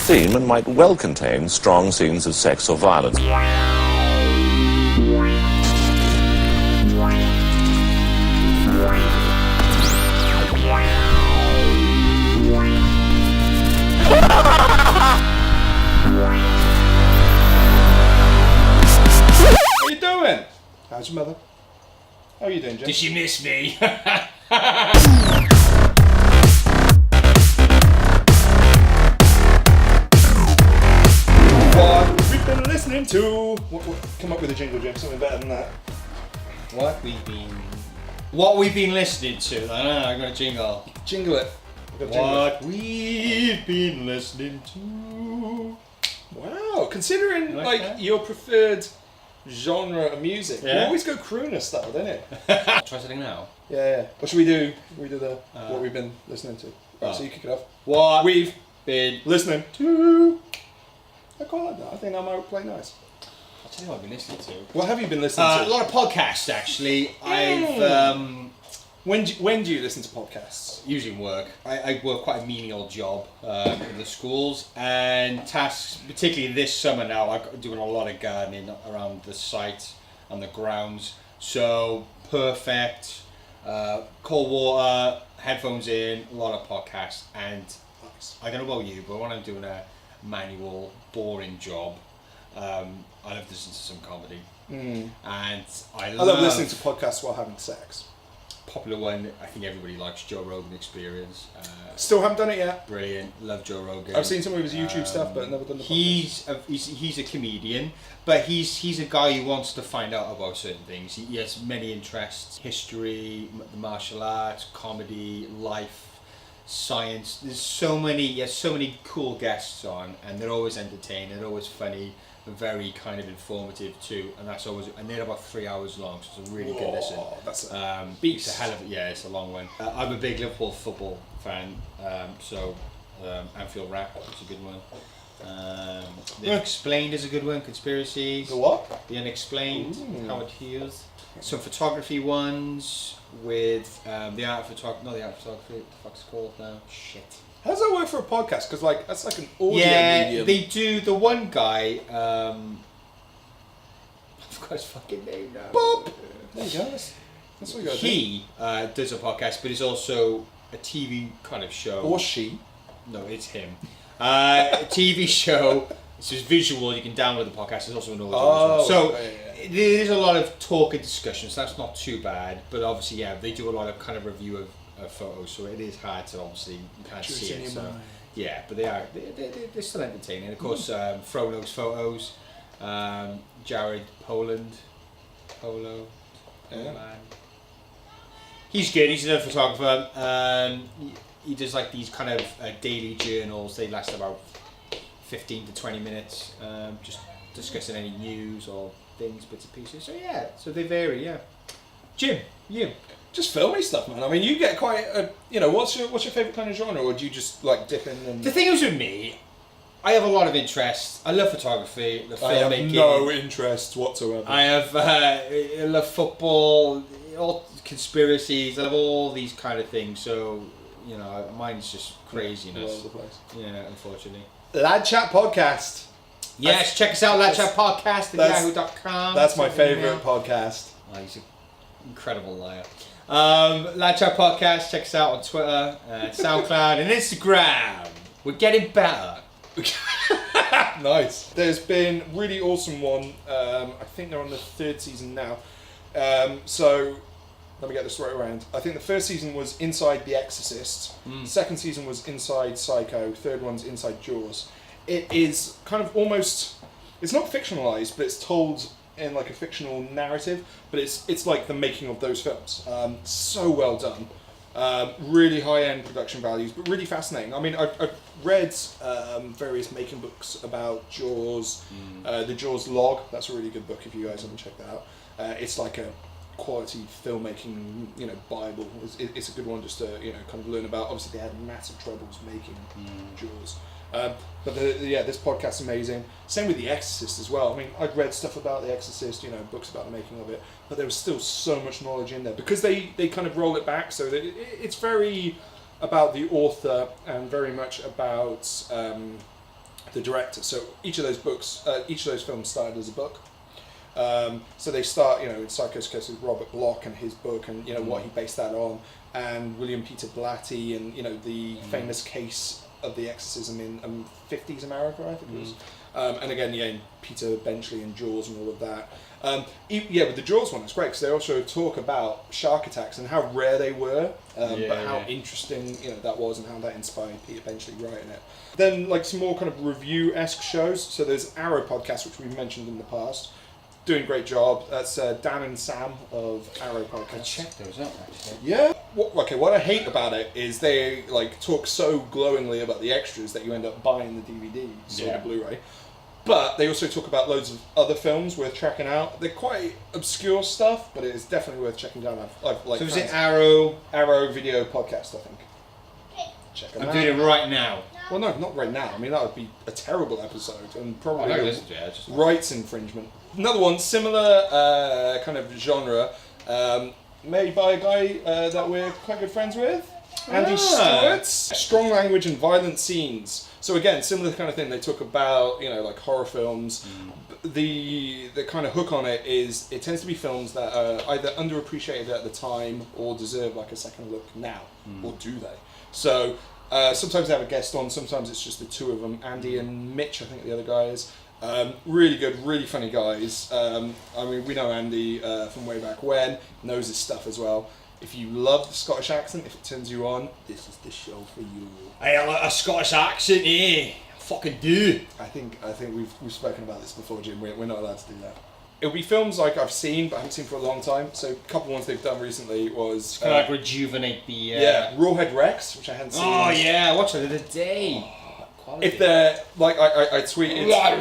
theme and might well contain strong scenes of sex or violence. How you doing? How's your mother? How are you doing, Jim? Did she miss me? What we've been listening to. Come up with a jingle, Jim. Something better than that. What we've been listening to. I don't know, I got a jingle. Jingle it. What we've been listening to. Wow, considering Like like that? your preferred genre of music, you Yeah. always go crooner style, don't it? Try something now. Yeah. What should we do? We do the what we've been listening to. Right, so you kick it off. What We've been listening to. I quite like that. I think that might play nice. I'll tell you what I've been listening to. What have you been listening A to? lot of podcasts actually. I've When do you listen to podcasts? usually work. I work quite a menial job in the schools and tasks, particularly this summer now. I'm doing a lot of gardening around the site and the grounds. So perfect. Cold water, headphones in, a lot of podcasts, and I don't know about you, but when I'm doing a manual, boring job, I love to listen to some comedy. And I love listening to podcasts while having sex. Popular one, I think everybody likes Joe Rogan Experience. Still haven't done it yet. Brilliant, love Joe Rogan. I've seen some of his YouTube stuff, but never done the podcast. He's a comedian, but he's a guy who wants to find out about certain things. He has many interests: history, the martial arts, comedy, life, science. He has so many cool guests on, and they're always entertaining, they're always funny, very kind of informative too, and they're about 3 hours long, so it's a really good listen. That's It's a hell of it's a long one. I'm a big Liverpool football fan, so Anfield Rap is a good one. The Unexplained is a good one. Conspiracies. The what? The Unexplained. Howard Hughes. Some photography ones with the art of photography. Not the art of photography. What the fuck's it called now? Shit. How does that work for a podcast? Because like that's like an audio medium. They do. The one guy. I forgot his fucking name now. Bob. There you go. That's what you got to do. He does a podcast, but he's also a TV kind of show. Or she. No, it's him. A TV show. It's just visual. You can download the podcast. There's also an audio as well. So there's a lot of talk and discussion. So that's not too bad. But obviously, they do a lot of kind of review of photos. So it is hard to obviously you can't see it. So yeah, but they're still entertaining. Of course, Fro knows photos. Jared Polo. He's good. He's another photographer. He does like these kind of daily journals. They last about 15 to 20 minutes, just discussing any news or things, bits and pieces. So yeah, so they vary. Yeah. Jim, you just filmy stuff, man. I mean, you get quite a. What's your favorite kind of genre, or do you just like dip in and? The thing is with me, I have a lot of interest. I love photography, the I filmmaking. have no interest whatsoever. I love football, all conspiracies. I love all these kind of things. So mine's just craziness. All over the place. Yeah, unfortunately. Lad Chat Podcast. Yes, check us out, Lad Chat Podcast at yahoo.com. That's my favourite podcast. Oh, he's an incredible liar. Lad Chat Podcast, check us out on Twitter, SoundCloud, and Instagram. We're getting better. Nice. There's been really awesome one. I think they're on the third season now. So let me get this right around. I think the first season was Inside The Exorcist. Second season was Inside Psycho. Third one's Inside Jaws. It is kind of almost. It's not fictionalized, but it's told in like a fictional narrative. But it's like the making of those films. So well done. Really high-end production values, but really fascinating. I mean, I've read various making books about Jaws. The Jaws Log, that's a really good book if you guys haven't checked that out. It's like a quality filmmaking, Bible. It's a good one just to, kind of learn about. Obviously, they had massive troubles making Jaws. But this podcast's amazing. Same with The Exorcist as well. I mean, I'd read stuff about The Exorcist, books about the making of it, but there was still so much knowledge in there because they kind of roll it back so that it's very about the author and very much about the director. So each of those books, each of those films started as a book. So they start, in Psychosis with Robert Bloch and his book, and what he based that on, and William Peter Blatty, and the famous case of the exorcism in 50s America, I think it was. And again, Peter Benchley and Jaws and all of that. With the Jaws one, it's great because they also talk about shark attacks and how rare they were, but how interesting that was, and how that inspired Peter Benchley writing it. Then like some more kind of review-esque shows. So there's Arrow podcast, which we've mentioned in the past. Doing a great job. That's Dan and Sam of Arrow podcast. I checked those out actually. Yeah. What I hate about it is they talk so glowingly about the extras that you end up buying the DVD or the Blu-ray. But they also talk about loads of other films worth checking out. They're quite obscure stuff, but it is definitely worth checking down. So is it Arrow Video Podcast, I think. Check them out. I'm doing it right now. Well, no, not right now. I mean, that would be a terrible episode and probably just rights infringement. Another one, similar kind of genre, made by a guy that we're quite good friends with, Andy Stewart. Strong language and violent scenes. So again, similar kind of thing. They talk about like horror films. The kind of hook on it is it tends to be films that are either underappreciated at the time or deserve like a second look now, or do they? So sometimes they have a guest on. Sometimes it's just the two of them, Andy and Mitch, I think the other guy is. Really good, really funny guys. I mean, we know Andy from way back when, knows his stuff as well. If you love the Scottish accent, if it turns you on, this is the show for you. Hey, I like a Scottish accent, eh? Fucking do. I think we've spoken about this before, Jim. We're not allowed to do that. It'll be films like I've seen, but I haven't seen for a long time. So a couple of ones they've done recently was... kind of like rejuvenate the... Rawhead Rex, which I hadn't seen. Oh yeah, I watched it the other day. If they're like I tweeted, I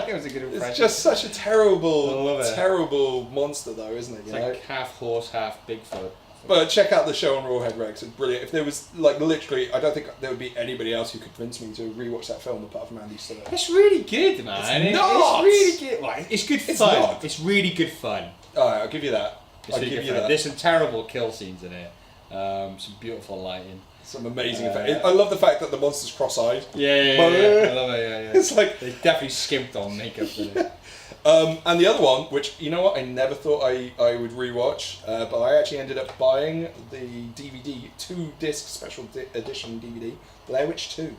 think it was a good impression. It's just such a terrible monster, though, isn't it? It's like half horse, half Bigfoot. But check out the show on Rawhead Rex; it's brilliant. If there was literally, I don't think there would be anybody else who could convince me to rewatch that film apart from Andy Stewart. It's really good, man. It's really good. Like, it's good fun. It's really good fun. All right, I'll give you that. I'll give you that. There's some terrible kill scenes in it. Some beautiful lighting. Some amazing effects. I love the fact that the monster's cross-eyed. Yeah. I love it. Yeah. It's like they definitely skimped on makeup with it. And the other one, which I never thought I would rewatch, but I actually ended up buying the DVD, 2-disc special edition DVD, Blair Witch 2.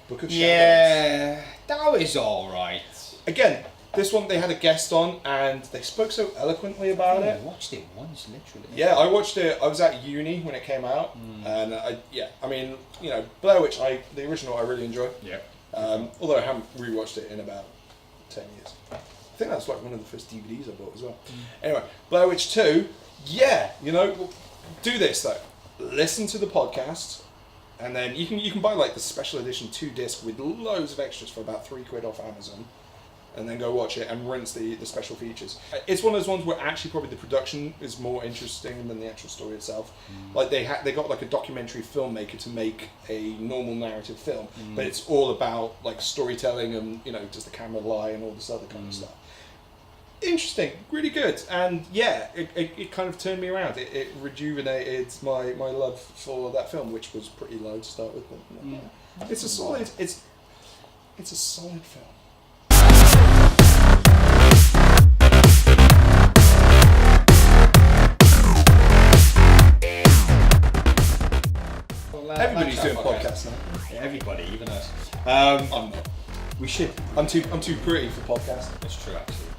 Book of Shadows. Yeah, that was all right. Again, this one they had a guest on, and they spoke so eloquently about it. I watched it once, literally. Yeah, I watched it. I was at uni when it came out, and I mean, Blair Witch, the original, I really enjoy. Yeah. Although I haven't rewatched it in about 10 years. I think that's like one of the first DVDs I bought as well. Anyway, Blair Witch 2, do this though. Listen to the podcast, and then you can buy like the special edition 2-disc with loads of extras for about £3 off Amazon, and then go watch it and rinse the special features. It's one of those ones where actually probably the production is more interesting than the actual story itself. Like they got like a documentary filmmaker to make a normal narrative film, but it's all about like storytelling and does the camera lie and all this other kind of stuff. Interesting, really good, and it kind of turned me around. It rejuvenated my love for that film, which was pretty low to start with. But, it's a solid film. Everybody's doing podcasts now. Yeah, everybody, even us. I'm not. We should. I'm too pretty for podcasts. That's true, actually.